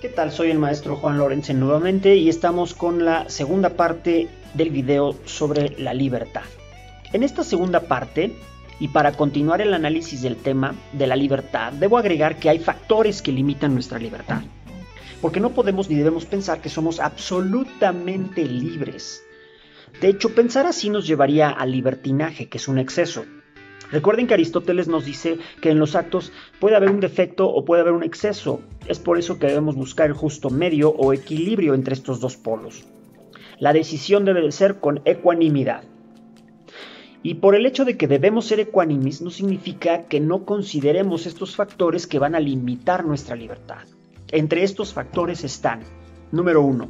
¿Qué tal? Soy el maestro Juan Lorenzen nuevamente y estamos con la segunda parte del video sobre la libertad. En esta segunda parte, y para continuar el análisis del tema de la libertad, debo agregar que hay factores que limitan nuestra libertad. Porque no podemos ni debemos pensar que somos absolutamente libres. De hecho, pensar así nos llevaría al libertinaje, que es un exceso. Recuerden que Aristóteles nos dice que en los actos puede haber un defecto o puede haber un exceso. Es por eso que debemos buscar el justo medio o equilibrio entre estos dos polos. La decisión debe de ser con ecuanimidad. Y por el hecho de que debemos ser ecuánimes no significa que no consideremos estos factores que van a limitar nuestra libertad. Entre estos factores están, número 1,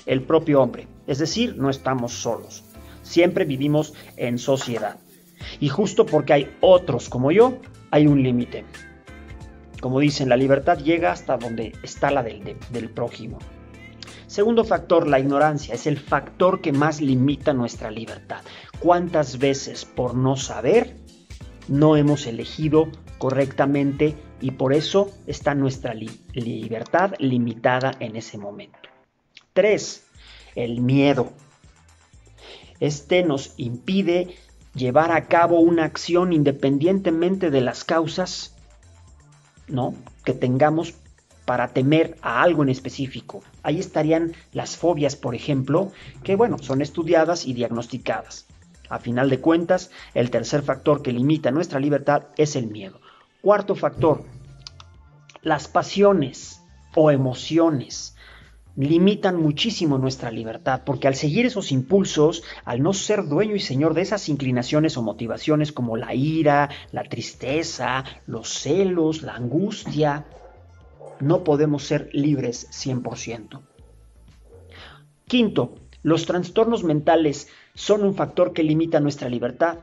el propio hombre. Es decir, no estamos solos. Siempre vivimos en sociedad. Y justo porque hay otros como yo, hay un límite. Como dicen, la libertad llega hasta donde está la del prójimo. Segundo factor, la ignorancia. Es el factor que más limita nuestra libertad. ¿Cuántas veces por no saber no hemos elegido correctamente y por eso está nuestra libertad limitada en ese momento? 3. El miedo. Este nos impide llevar a cabo una acción independientemente de las causas, ¿no?, que tengamos para temer a algo en específico. Ahí estarían las fobias, por ejemplo, que son estudiadas y diagnosticadas. A final de cuentas, el tercer factor que limita nuestra libertad es el miedo. Cuarto factor, las pasiones o emociones limitan muchísimo nuestra libertad, porque al seguir esos impulsos, al no ser dueño y señor de esas inclinaciones o motivaciones como la ira, la tristeza, los celos, la angustia, no podemos ser libres 100%. Quinto, los trastornos mentales son un factor que limita nuestra libertad.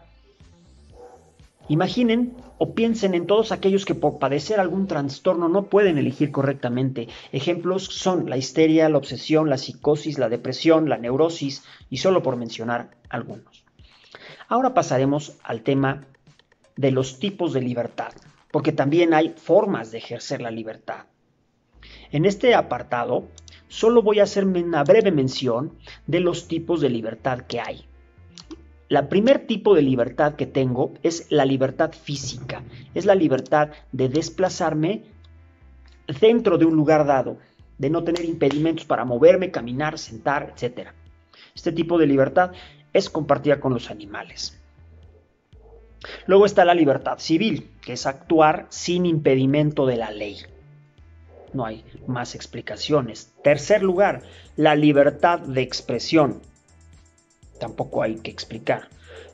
Imaginen o piensen en todos aquellos que por padecer algún trastorno no pueden elegir correctamente. Ejemplos son la histeria, la obsesión, la psicosis, la depresión, la neurosis, y solo por mencionar algunos. Ahora pasaremos al tema de los tipos de libertad, porque también hay formas de ejercer la libertad. En este apartado, solo voy a hacer una breve mención de los tipos de libertad que hay. El primer tipo de libertad que tengo es la libertad física. Es la libertad de desplazarme dentro de un lugar dado, de no tener impedimentos para moverme, caminar, sentar, etc. Este tipo de libertad es compartida con los animales. Luego está la libertad civil, que es actuar sin impedimento de la ley. No hay más explicaciones. Tercer lugar, la libertad de expresión. Tampoco hay que explicar.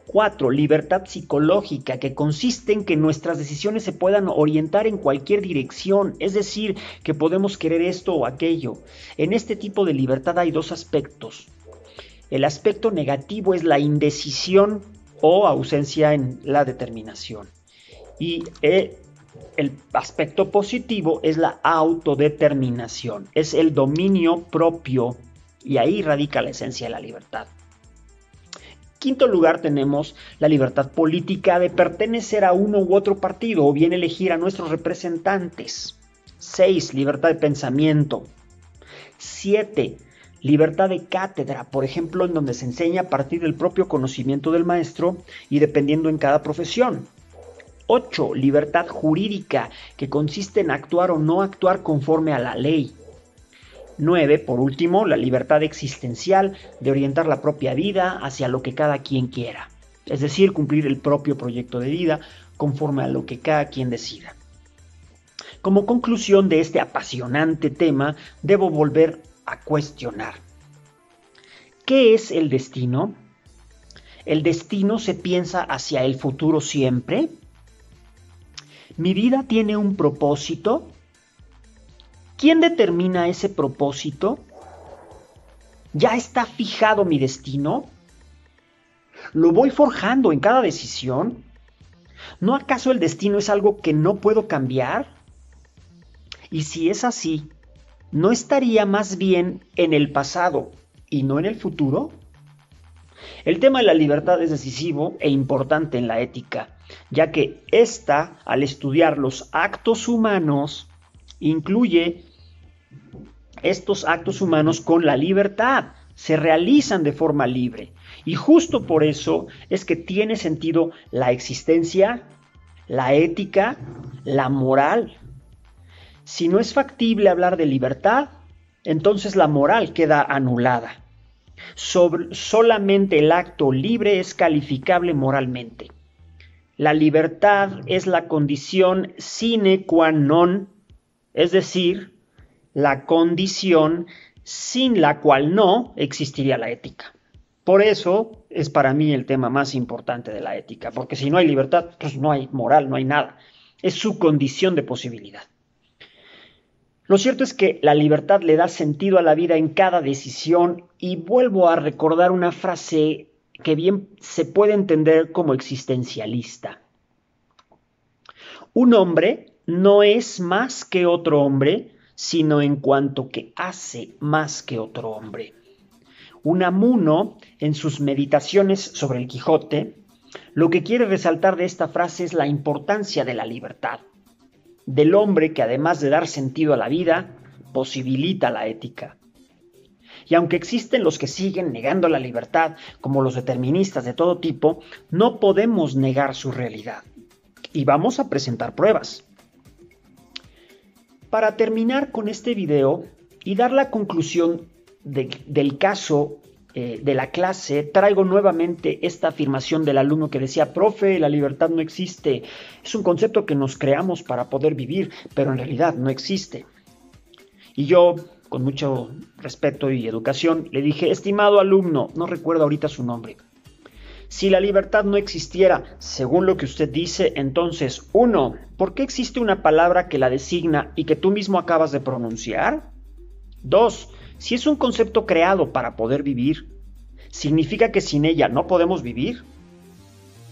4. Libertad psicológica, que consiste en que nuestras decisiones se puedan orientar en cualquier dirección, es decir, que podemos querer esto o aquello. En este tipo de libertad hay dos aspectos. El aspecto negativo es la indecisión o ausencia en la determinación. Y el aspecto positivo es la autodeterminación, es el dominio propio, y ahí radica la esencia de la libertad. Quinto lugar tenemos la libertad política de pertenecer a uno u otro partido o bien elegir a nuestros representantes. 6. Libertad de pensamiento. 7. Libertad de cátedra, por ejemplo, en donde se enseña a partir del propio conocimiento del maestro y dependiendo en cada profesión. 8. Libertad jurídica, que consiste en actuar o no actuar conforme a la ley. 9. Por último, la libertad existencial de orientar la propia vida hacia lo que cada quien quiera. Es decir, cumplir el propio proyecto de vida conforme a lo que cada quien decida. Como conclusión de este apasionante tema, debo volver a cuestionar. ¿Qué es el destino? ¿El destino se piensa hacia el futuro siempre? ¿Mi vida tiene un propósito? ¿Quién determina ese propósito? ¿Ya está fijado mi destino? ¿Lo voy forjando en cada decisión? ¿No acaso el destino es algo que no puedo cambiar? Y si es así, ¿no estaría más bien en el pasado y no en el futuro? El tema de la libertad es decisivo e importante en la ética, ya que ésta, al estudiar los actos humanos, incluye estos actos humanos con la libertad, se realizan de forma libre. Y justo por eso es que tiene sentido la existencia, la ética, la moral. Si no es factible hablar de libertad, entonces la moral queda anulada. Solamente el acto libre es calificable moralmente. La libertad es la condición sine qua non, es decir, la condición sin la cual no existiría la ética. Por eso es para mí el tema más importante de la ética, porque si no hay libertad, pues no hay moral, no hay nada. Es su condición de posibilidad. Lo cierto es que la libertad le da sentido a la vida en cada decisión y vuelvo a recordar una frase que bien se puede entender como existencialista. Un hombre no es más que otro hombre, sino en cuanto que hace más que otro hombre. Unamuno, en sus meditaciones sobre el Quijote, lo que quiere resaltar de esta frase es la importancia de la libertad, del hombre que además de dar sentido a la vida, posibilita la ética. Y aunque existen los que siguen negando la libertad, como los deterministas de todo tipo, no podemos negar su realidad. Y vamos a presentar pruebas. Para terminar con este video y dar la conclusión del caso de la clase, traigo nuevamente esta afirmación del alumno que decía: profe, la libertad no existe, es un concepto que nos creamos para poder vivir, pero en realidad no existe. Y yo, con mucho respeto y educación, le dije: estimado alumno, no recuerdo ahorita su nombre, si la libertad no existiera, según lo que usted dice, entonces, 1, ¿por qué existe una palabra que la designa y que tú mismo acabas de pronunciar? 2, si es un concepto creado para poder vivir, ¿significa que sin ella no podemos vivir?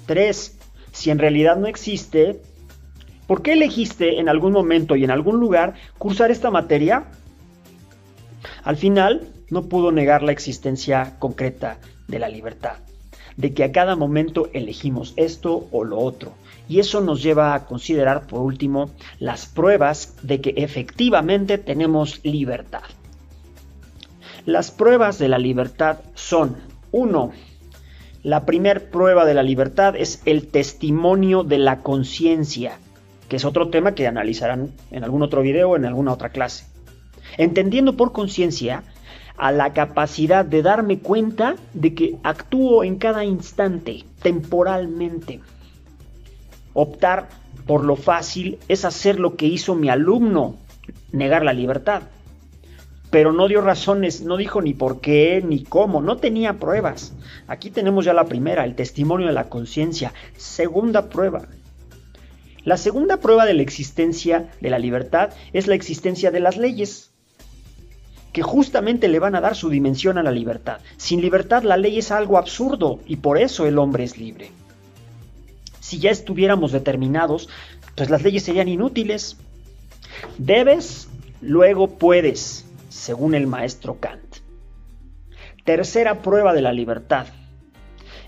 3, si en realidad no existe, ¿por qué elegiste en algún momento y en algún lugar cursar esta materia? Al final, no pudo negar la existencia concreta de la libertad, de que a cada momento elegimos esto o lo otro. Y eso nos lleva a considerar, por último, las pruebas de que efectivamente tenemos libertad. Las pruebas de la libertad son: 1. La primer prueba de la libertad es el testimonio de la conciencia, que es otro tema que analizarán en algún otro video o en alguna otra clase. Entendiendo por conciencia a la capacidad de darme cuenta de que actúo en cada instante, temporalmente. Optar por lo fácil es hacer lo que hizo mi alumno, negar la libertad. Pero no dio razones, no dijo ni por qué, ni cómo, no tenía pruebas. Aquí tenemos ya la primera, el testimonio de la conciencia. Segunda prueba. La segunda prueba de la existencia de la libertad es la existencia de las leyes, que justamente le van a dar su dimensión a la libertad. Sin libertad la ley es algo absurdo y por eso el hombre es libre. Si ya estuviéramos determinados, pues las leyes serían inútiles. Debes, luego puedes, según el maestro Kant. Tercera prueba de la libertad.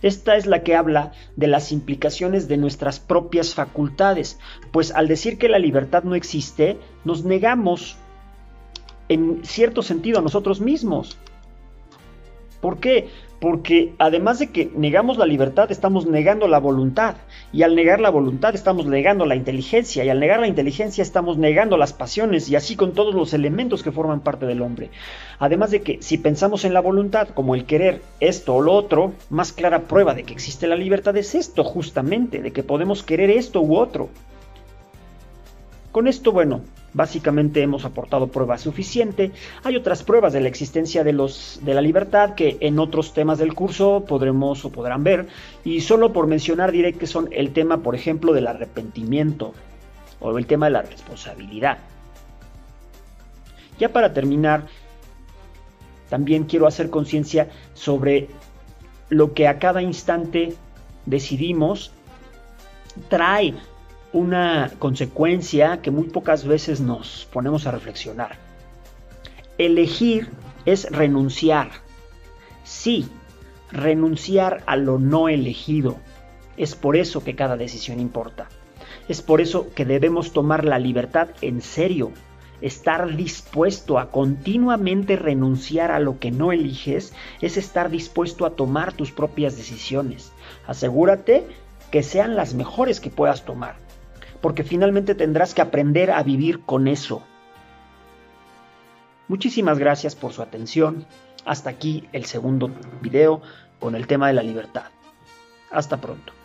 Esta es la que habla de las implicaciones de nuestras propias facultades, pues al decir que la libertad no existe, nos negamos en cierto sentido a nosotros mismos. ¿Por qué? Porque además de que negamos la libertad, estamos negando la voluntad. Y al negar la voluntad, estamos negando la inteligencia. Y al negar la inteligencia, estamos negando las pasiones. Y así con todos los elementos que forman parte del hombre. Además de que si pensamos en la voluntad como el querer esto o lo otro, más clara prueba de que existe la libertad es esto justamente, de que podemos querer esto u otro. Con esto, bueno, básicamente hemos aportado prueba suficiente. Hay otras pruebas de la existencia de la libertad que en otros temas del curso podremos o podrán ver. Y solo por mencionar diré que son el tema, por ejemplo, del arrepentimiento o el tema de la responsabilidad. Ya para terminar, también quiero hacer conciencia sobre lo que a cada instante decidimos trae una consecuencia que muy pocas veces nos ponemos a reflexionar. Elegir es renunciar. Sí, renunciar a lo no elegido. Es por eso que cada decisión importa. Es por eso que debemos tomar la libertad en serio. Estar dispuesto a continuamente renunciar a lo que no eliges es estar dispuesto a tomar tus propias decisiones. Asegúrate que sean las mejores que puedas tomar, porque finalmente tendrás que aprender a vivir con eso. Muchísimas gracias por su atención. Hasta aquí el segundo video con el tema de la libertad. Hasta pronto.